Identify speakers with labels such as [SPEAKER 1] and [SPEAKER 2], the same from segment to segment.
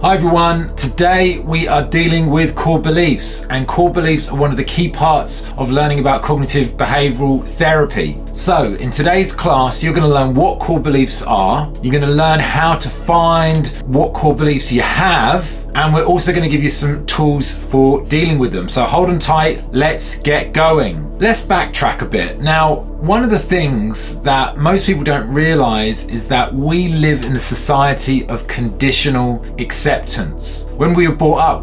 [SPEAKER 1] Hi everyone, today we are dealing with core beliefs, and core beliefs are one of the key parts of learning about cognitive behavioural therapy. So in today's class you're going to learn what core beliefs are, you're going to learn how to find what core beliefs you have, and we're also going to give you some tools for dealing with them. So hold on tight, let's get going. Let's backtrack a bit. Now, one of the things that most people don't realize is that we live in a society of conditional acceptance. When we were brought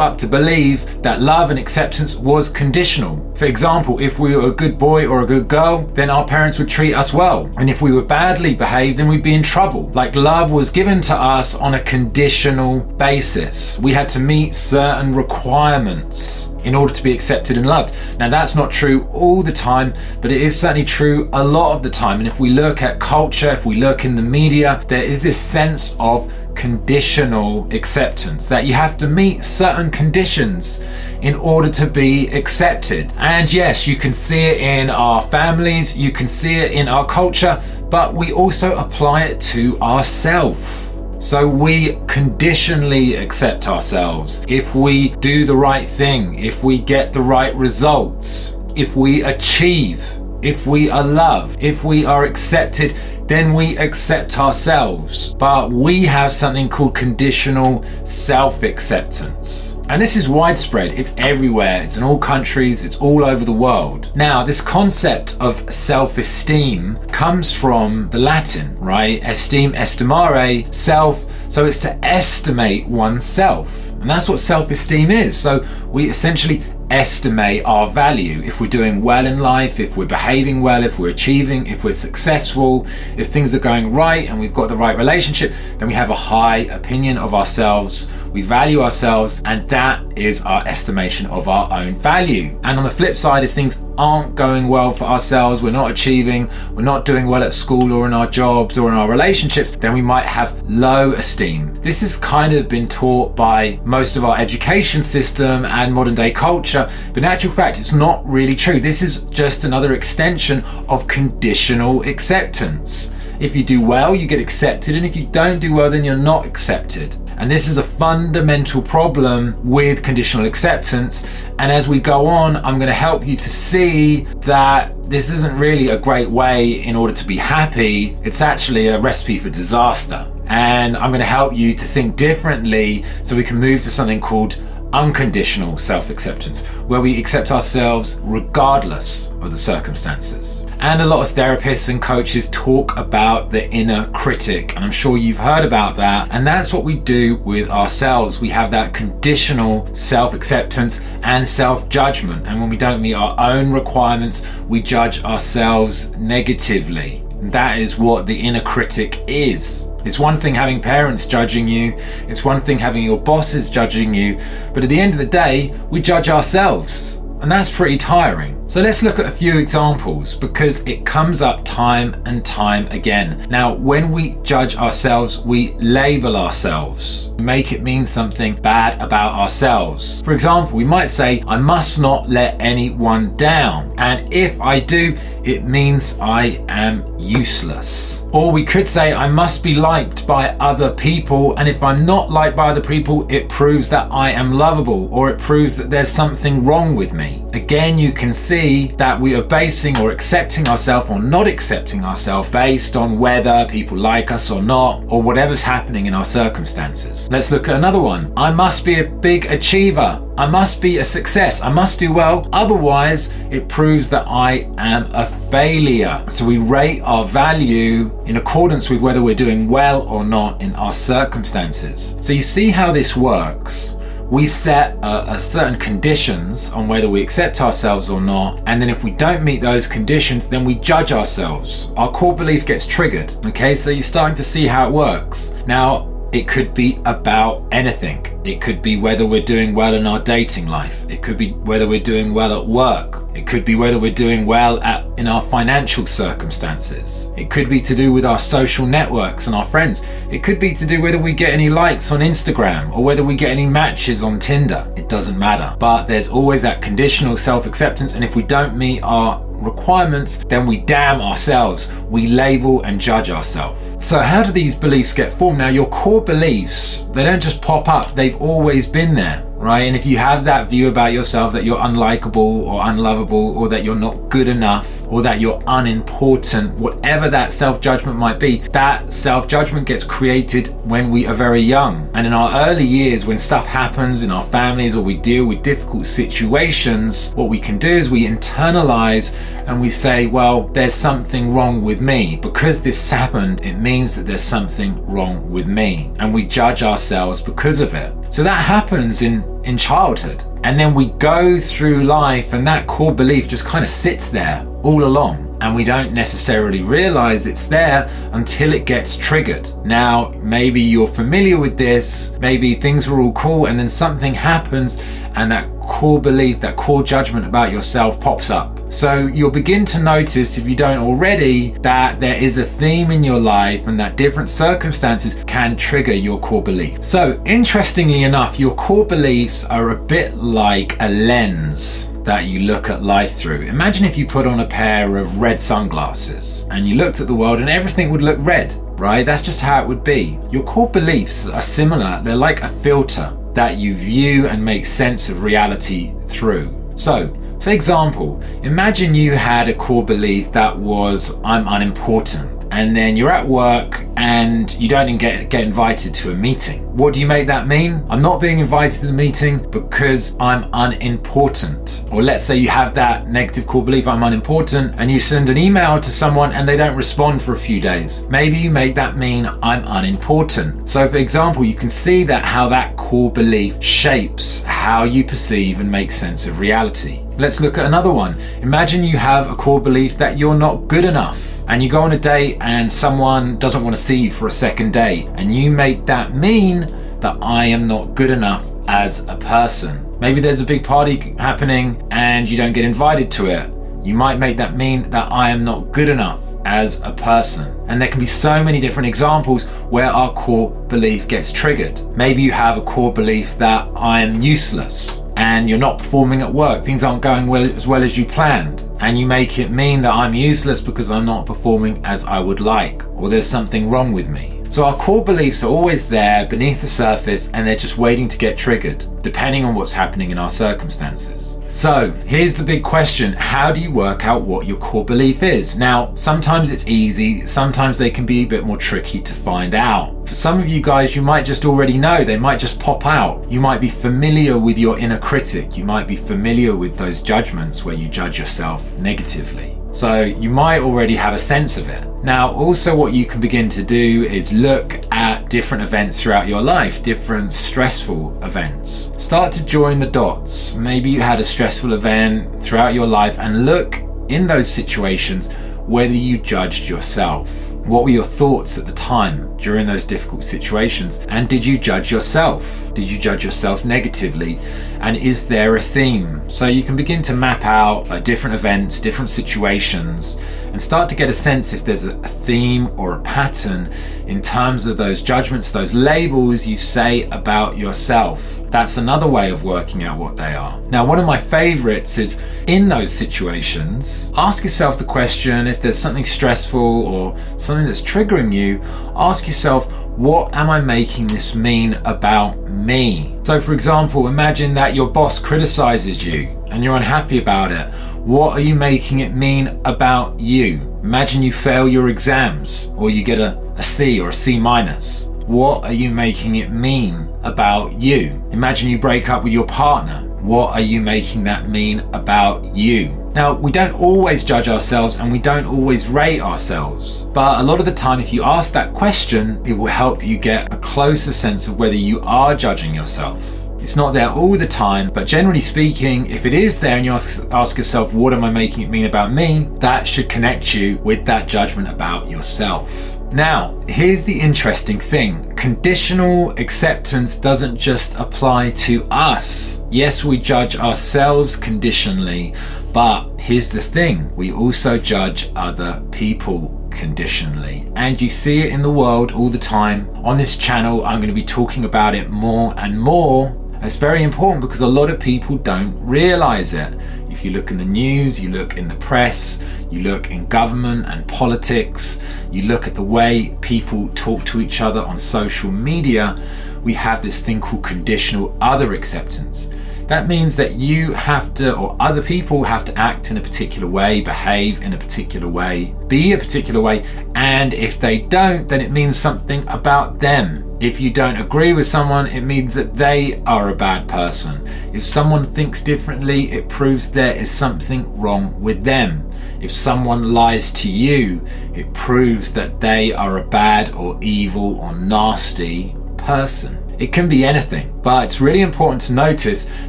[SPEAKER 1] up to believe that love and acceptance was conditional. For example, if we were a good boy or a good girl, then our parents would treat us well. And if we were badly behaved, then we'd be in trouble. Like, love was given to us on a conditional basis. We had to meet certain requirements in order to be accepted and loved. Now, that's not true all the time, but it is certainly true a lot of the time. And if we look at culture, if we look in the media, there is this sense of conditional acceptance, that you have to meet certain conditions in order to be accepted. And yes, you can see it in our families, you can see it in our culture, but we also apply it to ourselves. So we conditionally accept ourselves. If we do the right thing, if we get the right results, if we achieve, if we are loved, if we are accepted, then we accept ourselves. But we have something called conditional self-acceptance. And this is widespread, it's everywhere, it's in all countries, it's all over the world. Now, this concept of self-esteem comes from the Latin, right? Esteem, estimare, self, so it's to estimate oneself. And that's what self-esteem is. So we essentially estimate our value. If we're doing well in life, if we're behaving well, if we're achieving, if we're successful, if things are going right and we've got the right relationship, then we have a high opinion of ourselves, we value ourselves, and that is our estimation of our own value. And on the flip side, if things aren't going well for ourselves, we're not achieving, we're not doing well at school or in our jobs or in our relationships, then we might have low esteem. This has kind of been taught by most of our education system and modern day culture, but in actual fact, it's not really true. This is just another extension of conditional acceptance. If you do well, you get accepted, and if you don't do well, then you're not accepted. And this is a fundamental problem with conditional acceptance. And as we go on, I'm going to help you to see that this isn't really a great way in order to be happy. It's actually a recipe for disaster. And I'm going to help you to think differently so we can move to something called unconditional self-acceptance, where we accept ourselves regardless of the circumstances. And a lot of therapists and coaches talk about the inner critic, and I'm sure you've heard about that. And that's what we do with ourselves. We have that conditional self-acceptance and self-judgment. And when we don't meet our own requirements, we judge ourselves negatively. And that is what the inner critic is. It's one thing having parents judging you, it's one thing having your bosses judging you, but at the end of the day, we judge ourselves. And that's pretty tiring. So let's look at a few examples, because it comes up time and time again. Now, when we judge ourselves, we label ourselves. We make it mean something bad about ourselves. For example, we might say, I must not let anyone down. And if I do, it means I am useless. Or we could say, I must be liked by other people, and if I'm not liked by other people, it proves that I am lovable, or it proves that there's something wrong with me. Again, you can see that we are basing or accepting ourselves or not accepting ourselves based on whether people like us or not, or whatever's happening in our circumstances. Let's look at another one. I must be a big achiever. I must be a success. I must do well. Otherwise, it proves that I am a failure. So we rate our value in accordance with whether we're doing well or not in our circumstances. So you see how this works. We set certain conditions on whether we accept ourselves or not, and then if we don't meet those conditions, then we judge ourselves. Our core belief gets triggered. Okay, so you're starting to see how it works. Now, it could be about anything. It could be whether we're doing well in our dating life. It could be whether we're doing well at work. It could be whether we're doing well in our financial circumstances. It could be to do with our social networks and our friends. It could be to do whether we get any likes on Instagram or whether we get any matches on Tinder. It doesn't matter. But there's always that conditional self-acceptance, and if we don't meet our requirements, then we damn ourselves. We label and judge ourselves. So how do these beliefs get formed? Now, your core beliefs, they don't just pop up. They've always been there, right? And if you have that view about yourself that you're unlikable or unlovable, or that you're not good enough, or that you're unimportant, whatever that self-judgment might be, that self-judgment gets created when we are very young. And in our early years, when stuff happens in our families or we deal with difficult situations, what we can do is we internalize and we say, well, there's something wrong with me. Because this happened, it means that there's something wrong with me. And we judge ourselves because of it. So that happens in childhood. And then we go through life and that core belief just kind of sits there all along. And we don't necessarily realize it's there until it gets triggered. Now, maybe you're familiar with this, maybe things were all cool and then something happens and that core belief, that core judgment about yourself pops up. So you'll begin to notice, if you don't already, that there is a theme in your life and that different circumstances can trigger your core belief. So interestingly enough, your core beliefs are a bit like a lens that you look at life through. Imagine if you put on a pair of red sunglasses and you looked at the world and everything would look red, right? That's just how it would be. Your core beliefs are similar. They're like a filter that you view and make sense of reality through. So, for example, imagine you had a core belief that was, I'm unimportant. And then you're at work and you don't even get invited to a meeting. What do you make that mean? I'm not being invited to the meeting because I'm unimportant. Or let's say you have that negative core belief, I'm unimportant, and you send an email to someone and they don't respond for a few days. Maybe you make that mean I'm unimportant. So for example, you can see that how that core belief shapes how you perceive and make sense of reality. Let's look at another one. Imagine you have a core belief that you're not good enough and you go on a date and someone doesn't want to see you for a second date, and you make that mean that I am not good enough as a person. Maybe there's a big party happening and you don't get invited to it. You might make that mean that I am not good enough as a person. And there can be so many different examples where our core belief gets triggered. Maybe you have a core belief that I am useless and you're not performing at work. Things aren't going as well as you planned. And you make it mean that I'm useless because I'm not performing as I would like, or there's something wrong with me. So our core beliefs are always there beneath the surface and they're just waiting to get triggered, depending on what's happening in our circumstances. So here's the big question. How do you work out what your core belief is? Now, sometimes it's easy, sometimes they can be a bit more tricky to find out. For some of you guys, you might just already know, they might just pop out. You might be familiar with your inner critic. You might be familiar with those judgments where you judge yourself negatively. So you might already have a sense of it. Now, also what you can begin to do is look at different events throughout your life, different stressful events. Start to join the dots. Maybe you had a stressful event throughout your life and look in those situations whether you judged yourself. What were your thoughts at the time during those difficult situations? And did you judge yourself? Did you judge yourself negatively? And is there a theme? So you can begin to map out different events, different situations, and start to get a sense if there's a theme or a pattern in terms of those judgments, those labels you say about yourself. That's another way of working out what they are. Now, one of my favorites is in those situations, ask yourself the question, if there's something stressful or something that's triggering you, ask yourself, what am I making this mean about me? So for example, imagine that your boss criticizes you and you're unhappy about it. What are you making it mean about you? Imagine you fail your exams or you get a C or a C minus. What are you making it mean about you? Imagine you break up with your partner. What are you making that mean about you? Now, we don't always judge ourselves and we don't always rate ourselves, but a lot of the time if you ask that question, it will help you get a closer sense of whether you are judging yourself. It's not there all the time, but generally speaking, if it is there and you ask yourself, what am I making it mean about me? That should connect you with that judgment about yourself. Now, here's the interesting thing. Conditional acceptance doesn't just apply to us. Yes, we judge ourselves conditionally, but here's the thing. We also judge other people conditionally. And you see it in the world all the time. On this channel, I'm going to be talking about it more and more. It's very important because a lot of people don't realize it. If you look in the news, you look in the press, you look in government and politics, you look at the way people talk to each other on social media, we have this thing called conditional other acceptance. That means that you have to, or other people have to act in a particular way, behave in a particular way, be a particular way, and if they don't, then it means something about them. If you don't agree with someone, it means that they are a bad person. If someone thinks differently, it proves there is something wrong with them. If someone lies to you, it proves that they are a bad or evil or nasty person. It can be anything, but it's really important to notice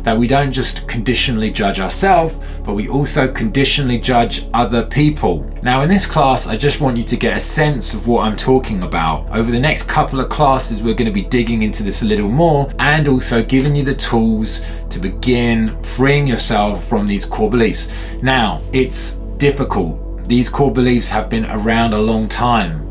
[SPEAKER 1] that we don't just conditionally judge ourselves, but we also conditionally judge other people. Now in this class, I just want you to get a sense of what I'm talking about. Over the next couple of classes, we're going to be digging into this a little more and also giving you the tools to begin freeing yourself from these core beliefs. Now, it's difficult. These core beliefs have been around a long time,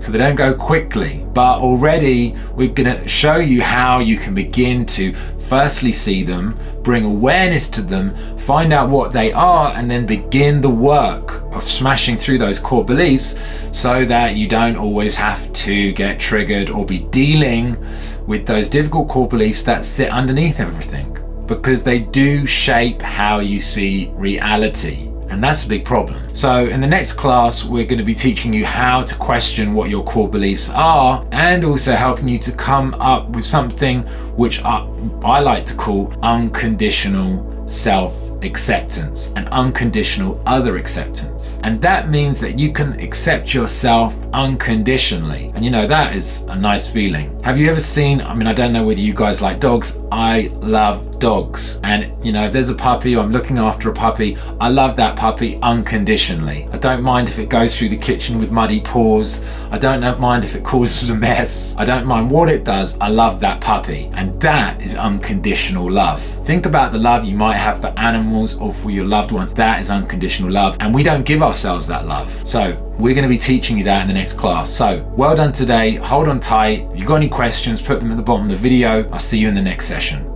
[SPEAKER 1] so they don't go quickly, but already we're going to show you how you can begin to firstly see them, bring awareness to them, find out what they are, and then begin the work of smashing through those core beliefs so that you don't always have to get triggered or be dealing with those difficult core beliefs that sit underneath everything, because they do shape how you see reality. And that's a big problem. So in the next class, we're going to be teaching you how to question what your core beliefs are, and also helping you to come up with something which I like to call unconditional self-acceptance and unconditional other acceptance. And that means that you can accept yourself unconditionally. And you know, that is a nice feeling. Have you ever seen, I mean, I don't know whether you guys like dogs. I love dogs. And you know, if there's a puppy or I'm looking after a puppy, I love that puppy unconditionally. I don't mind if it goes through the kitchen with muddy paws. I don't mind if it causes a mess. I don't mind what it does. I love that puppy. And that is unconditional love. Think about the love you might have for animals or for your loved ones. That is unconditional love. And we don't give ourselves that love. So we're going to be teaching you that in the next class. So well done today. Hold on tight. If you've got any questions, put them at the bottom of the video. I'll see you in the next session.